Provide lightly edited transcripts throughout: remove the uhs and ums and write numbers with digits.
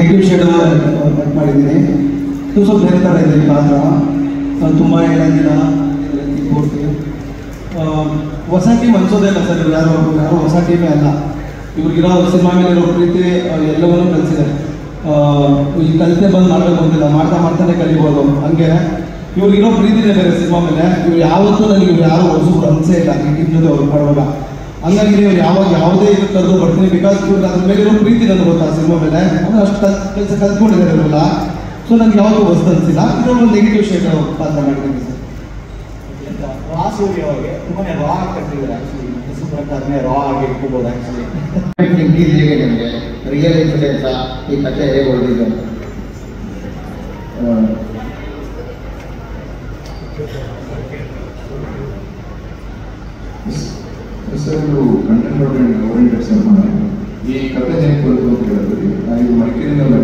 Negative shade cut ಮಾಡಿದ್ದೀನಿ. ಇದು ಸ್ವಲ್ಪ ಬೇರೆ ಥರ ಇದೆ ಪಾತ್ರ, ತುಂಬ ಹೇಳಂಗಿಲ್ಲ ಪೂರ್ತಿ. ಹೊಸ ಟೀಮ್ ಅನ್ಸೋದೇ ಇಲ್ಲ ಸರ್, ಯಾರೋ ಹೊಸ ಟೀಮೇ ಅಲ್ಲ. ಇವ್ರಿಗಿರೋ ಸಿನಿಮಾ ಮೇಲಿರೋ ಪ್ರೀತಿ ಎಲ್ಲವನ್ನೂ ಕಲಿಸಿದೆ. ಈ ಕಲಿತೆ ಬಂದು ಮಾಡಬೇಕು ಅಂತಿಲ್ಲ, ಮಾಡ್ತಾನೆ ಕಲಿಬೋದು. ಹಂಗೆ ಇವ್ರಿಗಿರೋ ಪ್ರೀತಿನೇ ಬೇರೆ ಸಿನಿಮಾ ಮೇಲೆ. ಇವ್ರು ಯಾವತ್ತೂ ನನಗೆ ಇವ್ರು ಯಾರು ಹೊಸಬ್ರು ಅನಿಸೇ ಇಲ್ಲ ಈ ಟೀಮ್ ಜೊತೆ ಅವ್ರು ಮಾಡುವಾಗ. ಹಂಗಾಗಿ ನೀವು ಯಾವುದೇ ಇದು ಕರೆದು ಬರ್ತೀನಿ, ಬಿಕಾಸ್ ಇವ್ರು ಅದ್ರ ಮೇಲಿರೋ ಪ್ರೀತಿ ನನಗೆ ಗೊತ್ತಾ ಸಿನಿಮಾ ಮೇಲೆ. ಅಂದರೆ ಅಷ್ಟು ಕೆಲಸ ಕಲ್ತ್ಕೊಂಡಿದ್ದಾರೆ ಇರಲ್ಲ. ಸೊ ನನಗೆ ಯಾವುದು ಹೊಸ್ತು ಅನಿಸಿಲ್ಲ. ಇದರಲ್ಲಿ ಒಂದು ನೆಗೆಟಿವ್ ಶೇಡ್ ಪಾತ್ರ ಮಾಡಿದ್ದೀನಿ ಸರ್. ರಾ ಸೂರ್ಯ ಅವರಿಗೆ ತುಂಬಾ ರಾ ಕಟ್ಟಿದ್ದಾರೆ. ಆ್ಯಕ್ಚುಲಿ ಹೆಸರು ಪ್ರಕಾರನೇ ರಾ ಆಗಿ ಇಟ್ಕೋಬೋದು. ಆ್ಯಕ್ಚುಲಿ ಹೇಗೆ ನಿಮಗೆ ರಿಯಲ್ ಇನ್ಸಿಡೆನ್ಸ್ ಈ ಕಥೆ ಹೇಗೆ ಹೊಡೆದಿದ್ದು? ಹೆಸರು ಕಂಟೆಂಟ್ ಓರಿಯೆಂಟೆಡ್ ಸಿನಿಮಾ. ಈ ಕಥೆ ಹೇಗೆ ಬಂತು ಅಂತ ಹೇಳಿದ್ರಿ, ಇದು ಮಡಿಕೇರಿನಲ್ಲಿ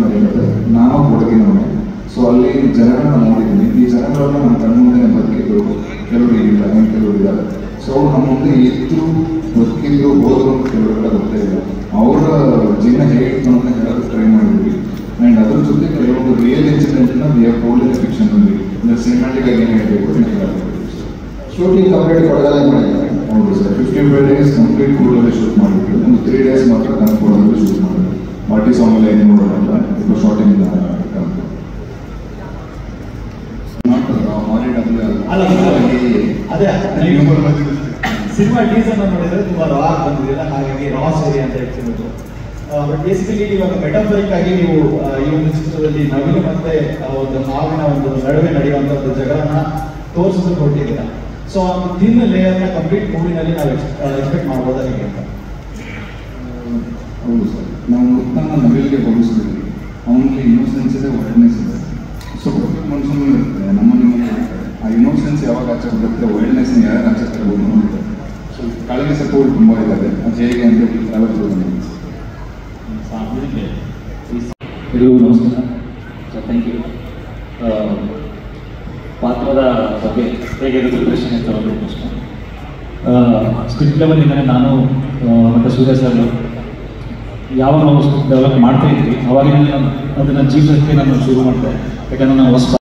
ನಡೆಯುತ್ತೆ. ನಾನು ಕೊಡಗಿನವನೇ. ಸೊ ಅಲ್ಲಿ ಜನಗಳನ್ನ ನೋಡಿದ್ದೀನಿ. ಈ ಜನಗಳನ್ನ ನಮ್ಮ ಕಣ್ಮುಂದೆ ಬದುಕಿದ್ರು, ಕೆಲವರು ಇಲ್ಲ, ಕೆಲವರು ಇದ್ದಾರೆ. ಸೊ ನಮ್ಮ ಮುಂದೆ ಇದ್ರು, ಬದುಕಿದ್ರು, ಹೋದ್ರು ಅಂತ ಕೆಲವರೆಲ್ಲ ಗೊತ್ತೇ ಇಲ್ಲ. ಅವರ ಜೀವನ ಹೇಗಿತ್ತು ಅಂತ ಹೇಳೋದು ಟ್ರೈ ಮಾಡಿದ್ವಿ. ಆ್ಯಂಡ್ ಅದ್ರ ಜೊತೆ ಕೆಲವೊಂದು ರಿಯಲ್ ಇನ್ಸಿಡೆಂಟ್ನ we have told in fiction ಅಲ್ಲಿ ಸಿನಿಮ್ಯಾಟಿಕ್ ಆಗಿ ಏನು ಹೇಳಬೇಕು ಅಂತ ಹೇಳಬೇಕು. ಶೂಟಿಂಗ್ ಕಂಪ್ಲೀಟ್ ಕೊಡಗಲ್ಲೇ ಮಾಡಿದ್ದಾರೆ. ಹೌದು ಸರ್, 55 days ಕಂಪ್ಲೀಟ್ ಕೂಡಲೇ ಶೂಟ್ ಮಾಡಿದ್ವಿ. ಒಂದು 3 days ಮಾತ್ರ ಕನ್ಕೊಡೋದ್ರಲ್ಲಿ ಶೂಟ್ ಮಾಡಿದ್ವಿ. ಪಾರ್ಟಿ ಸಾಂಗ್ ಎಲ್ಲ ಏನು ನೋಡೋಲ್ಲ, ಇದು ಶಾರ್ಟಿಂಗ್ ಅದೇ ಸಿನಿಮಾ ಟೀಸರ್ ನೋಡಿದ್ರೆ ತುಂಬಾ ರಾ ಬಂದಿಲ್ಲ, ಹಾಗಾಗಿ ರಾ ಸ್ಟೋರಿ ಅಂತ ಹೇಳ್ತಿರೋದು. ಬಟ್ ಬೇಸಿಕಲಿ ಇವಾಗ ಮೆಟಾಫರಿಕ್ ಆಗಿ ನೀವು ಈ ಒಂದು ಚಿತ್ರದಲ್ಲಿ ನವಿಲು ಮತ್ತೆ ಒಂದು ಹಾವಿನ ಒಂದು ನಡುವೆ ನಡೆಯುವಂಥ ಒಂದು ಜಗಳನ್ನ ತೋರಿಸೋದು ಕೊಟ್ಟಿದ್ದೀರಾ. ಸೊ ಆ ಥಿನ್ ಲೇಯರ್ನ ಕಂಪ್ಲೀಟ್ ಮೂವಿನಲ್ಲಿ ನಾವು ಎಕ್ಸ್ಪೆಕ್ಟ್ ಮಾಡ್ಬೋದಾ ಹೇಗೆ ಅಂತ? ಹೌದು ಸರ್, ನಾವು ಮುತ್ತನ್ನ ನವಿಲಿಗೆ ಹೋಲಿಸ್ತೀವಿ. ಅವನಲ್ಲಿ ಇನ್ನೋಸೆನ್ಸ್ ಇದೆ, ವೈಲ್ಡ್ನೆಸ್ ಇದೆ. ಸೊ ಪ್ರತಿ ಮನುಷ್ಯನೂ ಇರುತ್ತೆ, ನಮ್ಮನ್ನು ಆ ಇನ್ನೋಸೆನ್ಸ್ ಯಾವಾಗ ಆಚೆ ಬರುತ್ತೆ, ವೈಲ್ಡ್ನೆಸ್ನ ಯಾರು ಆಚೆ ತರಬಹುದು ನೋಡಿದ್ದಾರೆ. ಸೊ ಕಾಳಜಿ ಸತ್ವಗಳು ತುಂಬ ಇದ್ದಾರೆ. ಅದು ಹೇಗೆ ಅಂತ ಟ್ರಾವೆಲ್ ಎಲ್ಲರಿಗೂ ನಮಸ್ಕಾರ ಸರ್, ಥ್ಯಾಂಕ್ ಯು. ಪಾತ್ರದ ಬಗ್ಗೆ ಹೇಗೆ ಪ್ರಿಪ್ರೇಷನ್ ಅಂತ ಒಂದು ಪ್ರಶ್ನೆ. ಸ್ಕ್ರಿಪ್ಟ್ ಲೆವೆಲಿಂದಲೇ ನಾನು ಮತ್ತು ಸೂರ್ಯ ಸರ್ ಯಾವಾಗ ನಾವು ಸ್ಕ್ರಿಪ್ಟ್ ಡೆವಲಪ್ ಮಾಡ್ತಾ ಇದ್ವಿ, ಅವಾಗಿನ ಅದನ್ನು ಜೀವನಕ್ಕೆ ನಾನು ಶುರು ಮಾಡಿದೆ. ಯಾಕಂದರೆ ನಾನು ಹೊಸ